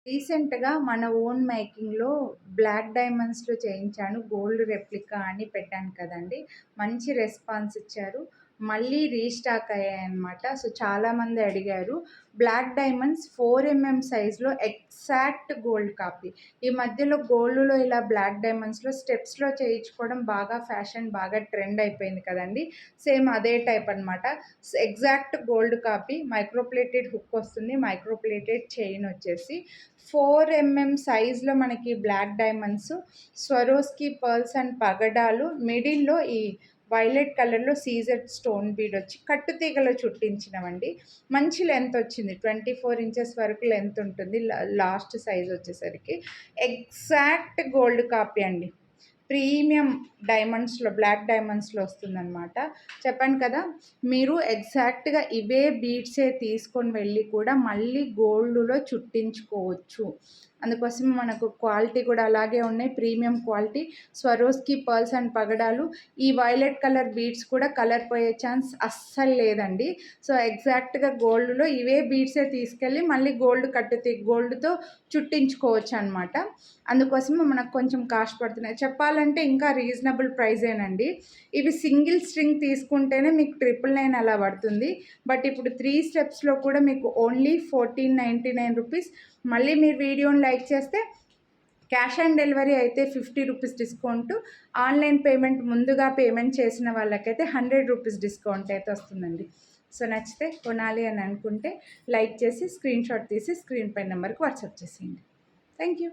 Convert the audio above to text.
రీసెంట్‌గా మన own మేకింగ్‌లో black డైమండ్స్‌లో చేయించాను. గోల్డ్ రెప్లికా అని పెట్టాను కదండీ! మంచి రెస్పాన్స్ ఇచ్చారు. మళ్ళీ రీస్టాక్ అయ్యాయన్నమాట. సో, చాలామంది అడిగారు. బ్లాక్ డైమండ్స్ 4 సైజ్‌లో ఎగ్జాక్ట్ గోల్డ్ కాపీ. ఈ మధ్యలో గోల్డ్‌లో ఇలా బ్లాక్ డైమండ్స్‌లో స్టెప్స్‌లో చేయించుకోవడం బాగా ఫ్యాషన్, బాగా ట్రెండ్ అయిపోయింది కదండీ! సేమ్ అదే టైప్ అనమాట. Exact gold copy. Microplated hook వస్తుంది. మైక్రోప్లేటెడ్ చైన్ వచ్చేసి 4 సైజ్‌లో మనకి black diamonds, Swarovski pearls and పగడాలు, మిడిల్‌లో ఈ వైలెట్ కలర్‌లో సీజెడ్ స్టోన్ బీడ్ వచ్చి కట్టు తీగలో చుట్టించినవండి. మంచి లెంత్ వచ్చింది. 24 ఇంచెస్ వరకు లెంత్ ఉంటుంది. లాస్ట్ సైజ్ వచ్చేసరికి ఎగ్జాక్ట్ గోల్డ్ కాపీ అండి. ప్రీమియం డైమండ్స్‌లో, బ్లాక్ డైమండ్స్‌లో వస్తుందనమాట. చెప్పాను కదా! మీరు ఎగ్జాక్ట్‌గా ఇవే బీడ్సే తీసుకొని వెళ్ళి కూడా మళ్ళీ గోల్డ్‌లో చుట్టించుకోవచ్చు. అందుకోసం మనకు క్వాలిటీ కూడా అలాగే ఉన్నాయి. Premium quality. Swarovski pearls and పగడాలు. ఈ వైలెట్ కలర్ బీడ్స్ కూడా కలర్ పోయే ఛాన్స్ అస్సలు లేదండి. సో, ఎగ్జాక్ట్‌గా గోల్డ్‌లో ఇవే బీడ్సే తీసుకెళ్ళి మళ్ళీ గోల్డ్‌తో చుట్టించుకోవచ్చనమాట. అందుకోసమే మనకు కొంచెం కాస్ట్ పడుతున్నాయి. చెప్పాలంటే ఇంకా రీజనబుల్ ప్రైజేనండి. ఇవి సింగిల్ స్ట్రింగ్ తీసుకుంటేనే మీకు 999 అలా పడుతుంది. బట్ ఇప్పుడు 3 స్టెప్స్‌లో కూడా మీకు ఓన్లీ 1499 రూపీస్. మళ్ళీ మీరు వీడియోని లైక్ చేస్తే క్యాష్ ఆన్ డెలివరీ అయితే 50 రూపీస్ డిస్కౌంటు. ఆన్‌లైన్ పేమెంట్ ముందుగా పేమెంట్ చేసిన వాళ్ళకైతే 100 రూపీస్ డిస్కౌంట్ అయితే వస్తుందండి. సో, నచ్చితే కొనాలి అని అనుకుంటే లైక్ చేసి స్క్రీన్‌షాట్ తీసి స్క్రీన్ పై నెంబర్‌కి వాట్సాప్ చేసేయండి. Thank you.